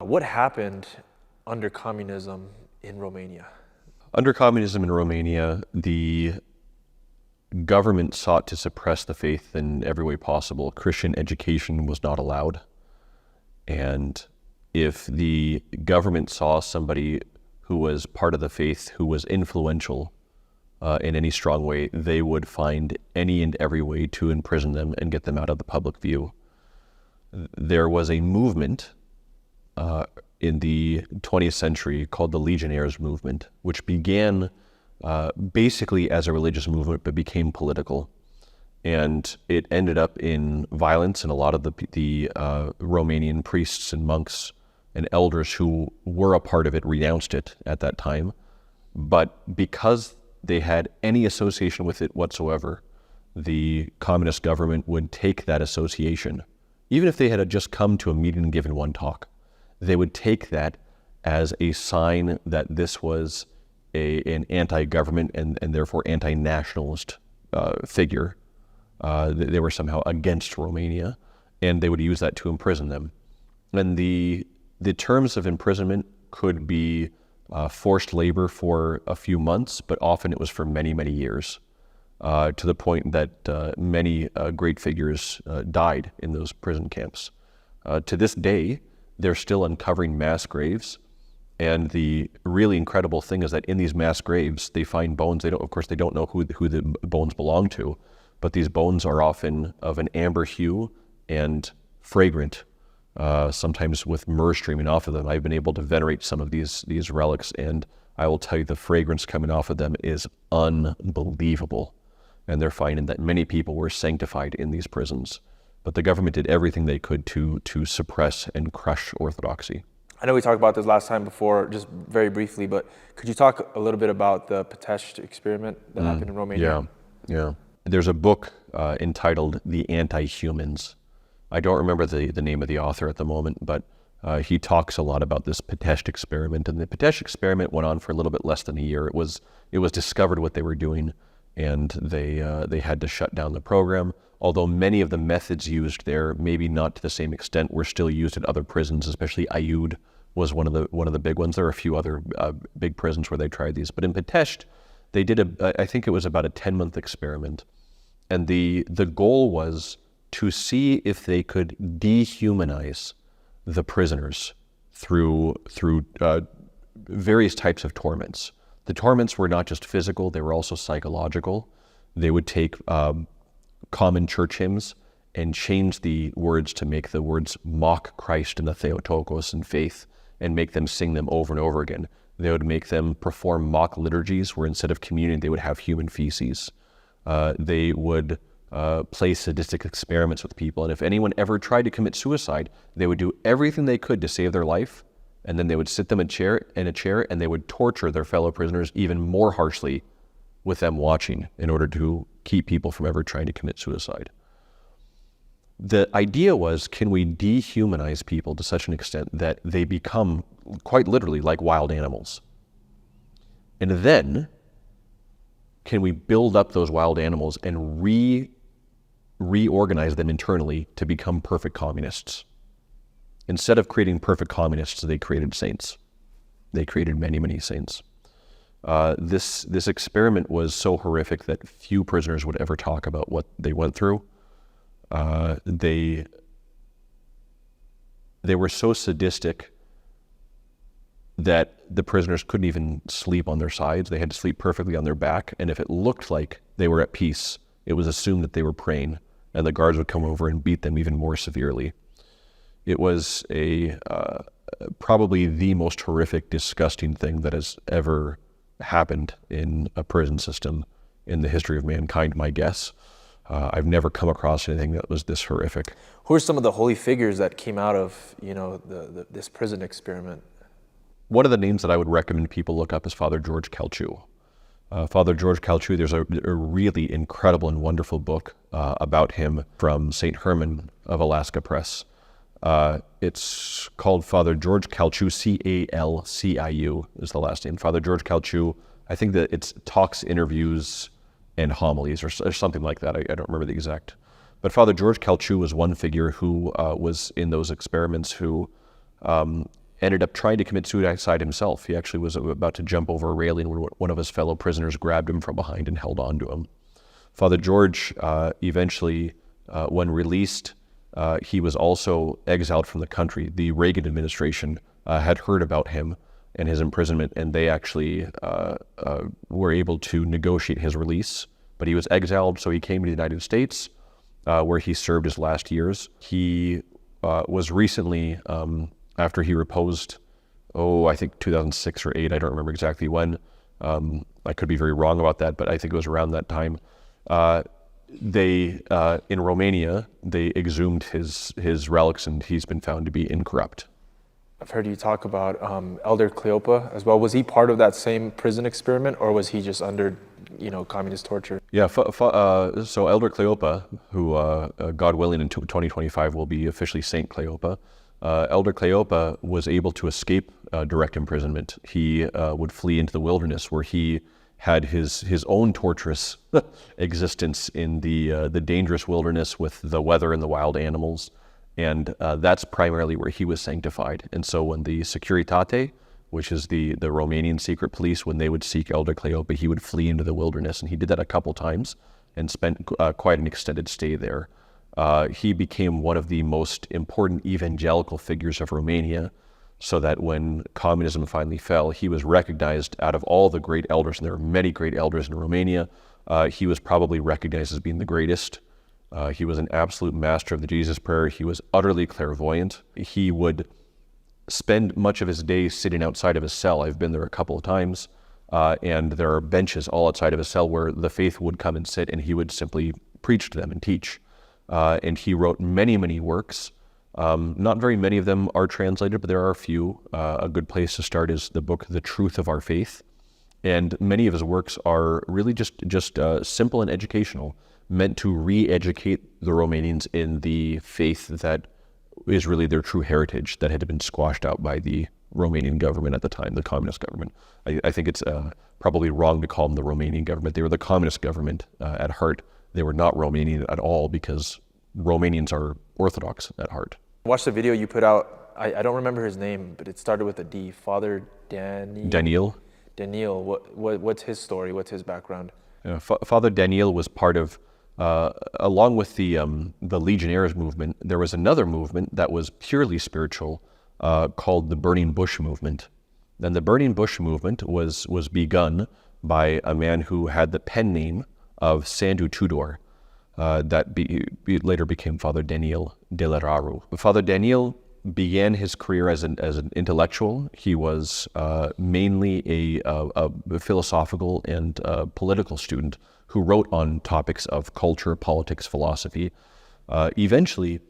What happened under communism in Romania? Under communism in Romania, the government sought to suppress the faith in every way possible. Christian education was not allowed. And if the government saw somebody who was part of the faith, who was influential in any strong way, they would find any and every way to imprison them and get them out of the public view. There was a movement in the 20th century called the Legionnaires' movement, which began basically as a religious movement but became political. And it ended up in violence, and a lot of the Romanian priests and monks and elders who were a part of it renounced it at that time. But because they had any association with it whatsoever, the communist government would take that association. Even if they had just come to a meeting and given one talk, they would take that as a sign that this was an anti-government and therefore anti-nationalist figure. They were somehow against Romania, and they would use that to imprison them. And the terms of imprisonment could be forced labor for a few months, but often it was for many, many years, to the point that many great figures died in those prison camps. To this day, they're still uncovering mass graves. And the really incredible thing is that in these mass graves, they find bones. Of course, they don't know who the bones belong to, but these bones are often of an amber hue and fragrant, sometimes with myrrh streaming off of them. I've been able to venerate some of these relics, and I will tell you the fragrance coming off of them is unbelievable. And they're finding that many people were sanctified in these prisons. But the government did everything they could to suppress and crush Orthodoxy. I know we talked about this last time before, just very briefly, but could you talk a little bit about the Pitești experiment that happened in Romania? Yeah. There's a book entitled The Anti-Humans. I don't remember the name of the author at the moment, but he talks a lot about this Pitești experiment. And the Pitești experiment went on for a little bit less than a year. It was discovered what they were doing, and they had to shut down the program. Although many of the methods used there, maybe not to the same extent, were still used at other prisons, especially Aiud was one of the big ones. There are a few other big prisons where they tried these. But in Pitești, they did I think it was about a 10-month experiment. And the goal was to see if they could dehumanize the prisoners through various types of torments. The torments were not just physical, they were also psychological. They would take common church hymns and change the words to make the words mock Christ and the Theotokos and faith, and make them sing them over and over again. They would make them perform mock liturgies where instead of communion they would have human feces. They would play sadistic experiments with people, and if anyone ever tried to commit suicide, they would do everything they could to save their life, and then they would sit them in a chair and they would torture their fellow prisoners even more harshly with them watching in order to keep people from ever trying to commit suicide. The idea was, can we dehumanize people to such an extent that they become quite literally like wild animals? And then, can we build up those wild animals and reorganize them internally to become perfect communists? Instead of creating perfect communists, they created saints. They created many, many saints. This experiment was so horrific that few prisoners would ever talk about what they went through. They were so sadistic that the prisoners couldn't even sleep on their sides. They had to sleep perfectly on their back, and if it looked like they were at peace, it was assumed that they were praying, and the guards would come over and beat them even more severely. It was probably the most horrific, disgusting thing that has ever happened in a prison system in the history of mankind, my guess. I've never come across anything that was this horrific. Who are some of the holy figures that came out of, this prison experiment? One of the names that I would recommend people look up is Father Gheorghe Calciu. Father Gheorghe Calciu, there's a really incredible and wonderful book about him from St. Herman of Alaska Press. It's called Father Gheorghe Calciu, Calciu is the last name. Father Gheorghe Calciu, I think that it's talks, interviews, and homilies, or something like that. I don't remember the exact. But Father Gheorghe Calciu was one figure who was in those experiments who ended up trying to commit suicide himself. He actually was about to jump over a railing when one of his fellow prisoners grabbed him from behind and held on to him. Father George eventually, when released, he was also exiled from the country. The Reagan administration had heard about him and his imprisonment, and they actually were able to negotiate his release. But he was exiled, so he came to the United States, where he served his last years. He was recently, after he reposed, I think 2006 or 2008, I don't remember exactly when. I could be very wrong about that, but I think it was around that time. In Romania, they exhumed his relics, and he's been found to be incorrupt. I've heard you talk about Elder Cleopa as well. Was he part of that same prison experiment, or was he just under, communist torture? Yeah, so Elder Cleopa, who God willing in 2025 will be officially Saint Cleopa, Elder Cleopa was able to escape direct imprisonment. He would flee into the wilderness, where he had his own torturous existence in the dangerous wilderness with the weather and the wild animals. And that's primarily where he was sanctified. And so when the Securitate, which is the Romanian secret police, when they would seek Elder Cleopa, he would flee into the wilderness. And he did that a couple times and spent quite an extended stay there. He became one of the most important evangelical figures of Romania, so that when communism finally fell, he was recognized out of all the great elders, and there are many great elders in Romania. He was probably recognized as being the greatest. He was an absolute master of the Jesus prayer. He was utterly clairvoyant. He would spend much of his day sitting outside of his cell. I've been there a couple of times, and there are benches all outside of his cell where the faithful would come and sit, and he would simply preach to them and teach. And he wrote many, many works. Not very many of them are translated, but there are a few. A good place to start is the book, The Truth of Our Faith. And many of his works are really just simple and educational, meant to re-educate the Romanians in the faith that is really their true heritage, that had been squashed out by the Romanian government at the time, the communist government. I think it's probably wrong to call them the Romanian government. They were the communist government at heart. They were not Romanian at all, because Romanians are Orthodox at heart. Watch the video you put out. I don't remember his name, but it started with a D. Father Daniil. Daniil. What's his story? What's his background? Yeah, Father Daniil was part of, along with the Legionnaires movement, there was another movement that was purely spiritual, called the Burning Bush movement. And the Burning Bush movement was begun by a man who had the pen name of Sandu Tudor, later became Father Daniil de la Raru. Father Daniil began his career as an intellectual. He was mainly a philosophical and political student who wrote on topics of culture, politics, philosophy. Eventually,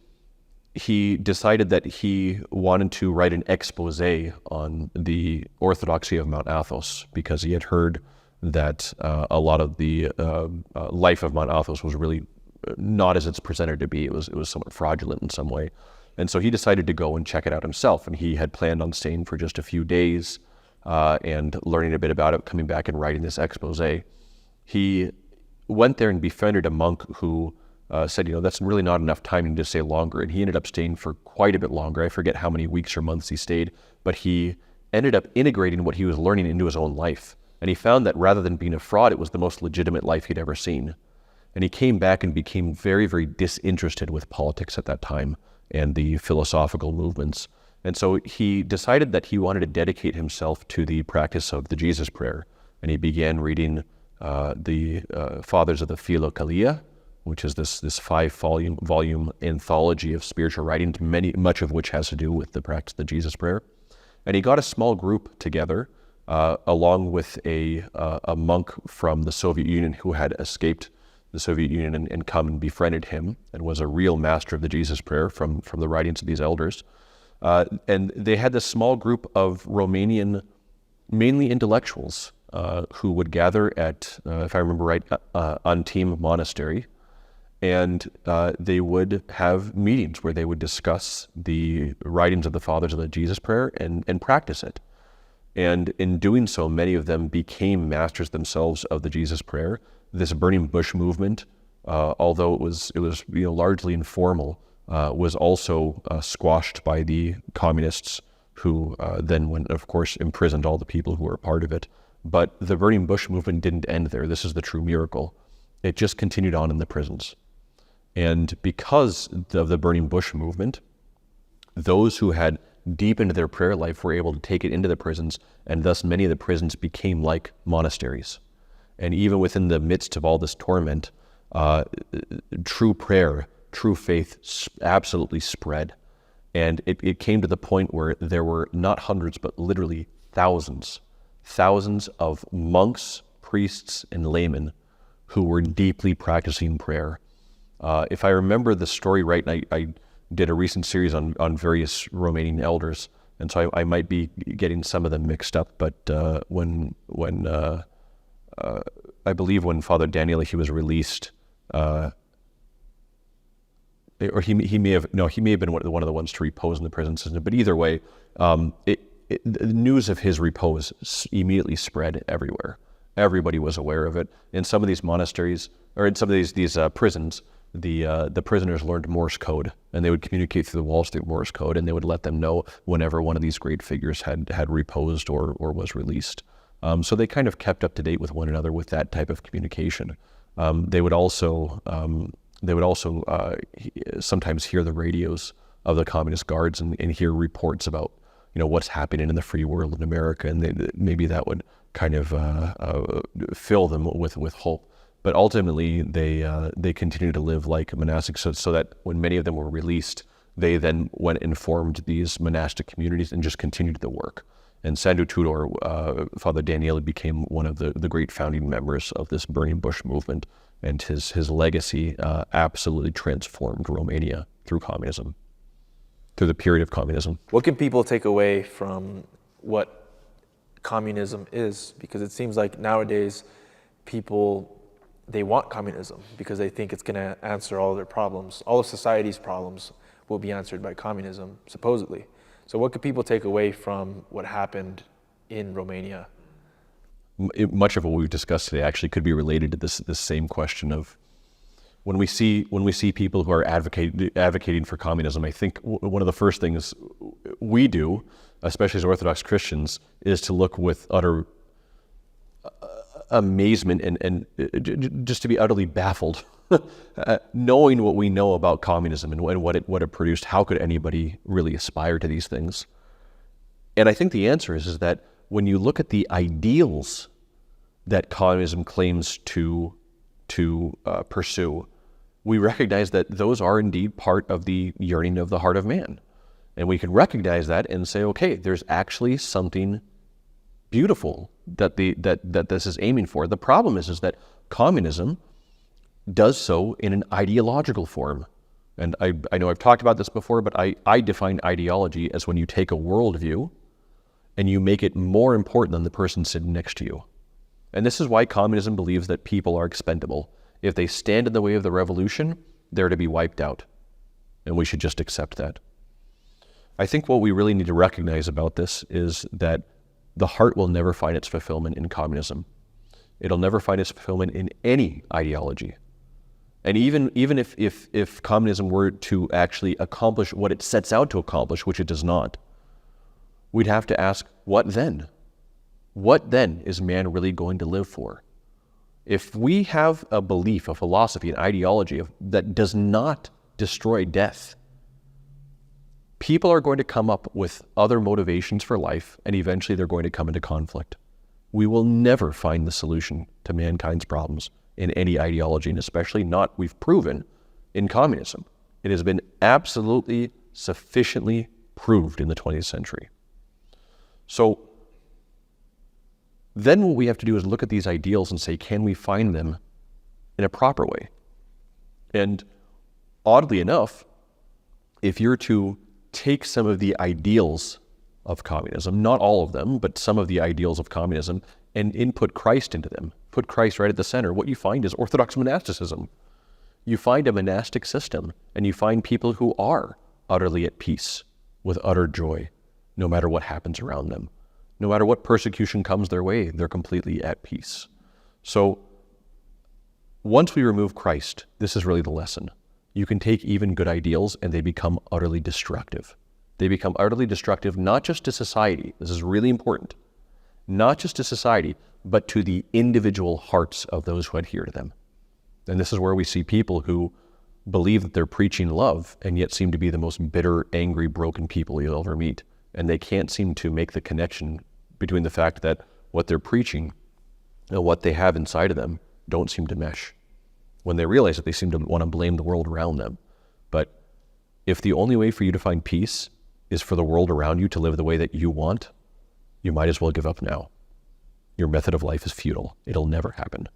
he decided that he wanted to write an expose on the Orthodoxie of Mount Athos, because he had heard that a lot of the life of Mount Athos was really not as it's presented to be. It was somewhat fraudulent in some way. And so he decided to go and check it out himself. And he had planned on staying for just a few days and learning a bit about it, coming back and writing this expose. He went there and befriended a monk who said, that's really not enough time, you need to stay longer. And he ended up staying for quite a bit longer. I forget how many weeks or months he stayed, but he ended up integrating what he was learning into his own life. And he found that rather than being a fraud, it was the most legitimate life he'd ever seen. And he came back and became very, very disinterested with politics at that time and the philosophical movements. And so he decided that he wanted to dedicate himself to the practice of the Jesus prayer. And he began reading the Fathers of the Philokalia, which is this 5-volume anthology of spiritual writings, much of which has to do with the practice of the Jesus prayer. And he got a small group together, along with a monk from the Soviet Union who had escaped the Soviet Union and come and befriended him, and was a real master of the Jesus prayer from the writings of these elders. And they had this small group of Romanian, mainly intellectuals, who would gather at, if I remember right, Antim Monastery, and they would have meetings where they would discuss the writings of the Fathers of the Jesus prayer and practice it. And in doing so, many of them became masters themselves of the Jesus prayer. This Burning Bush movement, although it was largely informal, was also squashed by the communists who then went, of course, imprisoned all the people who were a part of it. But the burning bush movement didn't end there. This is the true miracle. It just continued on in the prisons. And because of the burning bush movement, those who had deepened their prayer life were able to take it into the prisons, and thus many of the prisons became like monasteries. And even within the midst of all this torment, true prayer, true faith absolutely spread. And it came to the point where there were not hundreds, but literally thousands of monks, priests, and laymen who were deeply practicing prayer. If I remember the story right, and I did a recent series on various Romanian elders, and so I might be getting some of them mixed up, but when I believe when Father Daniil, he was released, or he may have been one of the ones to repose in the prison system, but either way, the news of his repose immediately spread everywhere. Everybody was aware of it. In some of these monasteries, or in some of these prisons, the prisoners learned Morse code, and they would communicate through the walls through Morse code, and they would let them know whenever one of these great figures had reposed or was released. So they kind of kept up to date with one another with that type of communication. They would also sometimes hear the radios of the communist guards and hear reports about what's happening in the free world in America, and maybe that would kind of fill them with hope. But ultimately, they continued to live like monastics, so that when many of them were released, they then went and formed these monastic communities and just continued the work. And Sandu Tudor, Father Daniil, became one of the great founding members of this burning bush movement, and his legacy absolutely transformed Romania through communism, through the period of communism. What can people take away from what communism is? Because it seems like nowadays people, they want communism because they think it's going to answer all their problems. All of society's problems will be answered by communism, supposedly. So what could people take away from what happened in Romania? Much of what we've discussed today actually could be related to this same question of when we see people who are advocating for communism. I think one of the first things we do, especially as Orthodox Christians, is to look with utter amazement and just to be utterly baffled, knowing what we know about communism and what it produced. How could anybody really aspire to these things? And I think the answer is that when you look at the ideals that communism claims to pursue, we recognize that those are indeed part of the yearning of the heart of man. And we can recognize that and say, okay, there's actually something beautiful that this is aiming for. The problem is that communism does so in an ideological form. And I know I've talked about this before, but I define ideology as when you take a worldview and you make it more important than the person sitting next to you. And this is why communism believes that people are expendable. If they stand in the way of the revolution, they're to be wiped out. And we should just accept that. I think what we really need to recognize about this is that the heart will never find its fulfillment in communism. It'll never find its fulfillment in any ideology. And even if communism were to actually accomplish what it sets out to accomplish, which it does not, we'd have to ask, what then? What then is man really going to live for? If we have a belief, a philosophy, an ideology that does not destroy death, people are going to come up with other motivations for life, and eventually they're going to come into conflict. We will never find the solution to mankind's problems in any ideology, and especially not, we've proven, in communism. It has been absolutely sufficiently proved in the 20th century. So then what we have to do is look at these ideals and say, can we find them in a proper way? And oddly enough, if you're to take some of the ideals of communism, not all of them, but some of the ideals of communism, and input Christ into them, put Christ right at the center, what you find is Orthodox monasticism. You find a monastic system, and you find people who are utterly at peace with utter joy, no matter what happens around them. No matter what persecution comes their way, they're completely at peace. So once we remove Christ, this is really the lesson. You can take even good ideals and they become utterly destructive. They become utterly destructive, not just to society. This is really important. Not just to society, but to the individual hearts of those who adhere to them. And this is where we see people who believe that they're preaching love and yet seem to be the most bitter, angry, broken people you'll ever meet. And they can't seem to make the connection between the fact that what they're preaching and what they have inside of them don't seem to mesh. When they realize it, they seem to want to blame the world around them. But if the only way for you to find peace is for the world around you to live the way that you want, you might as well give up now. Your method of life is futile. It'll never happen.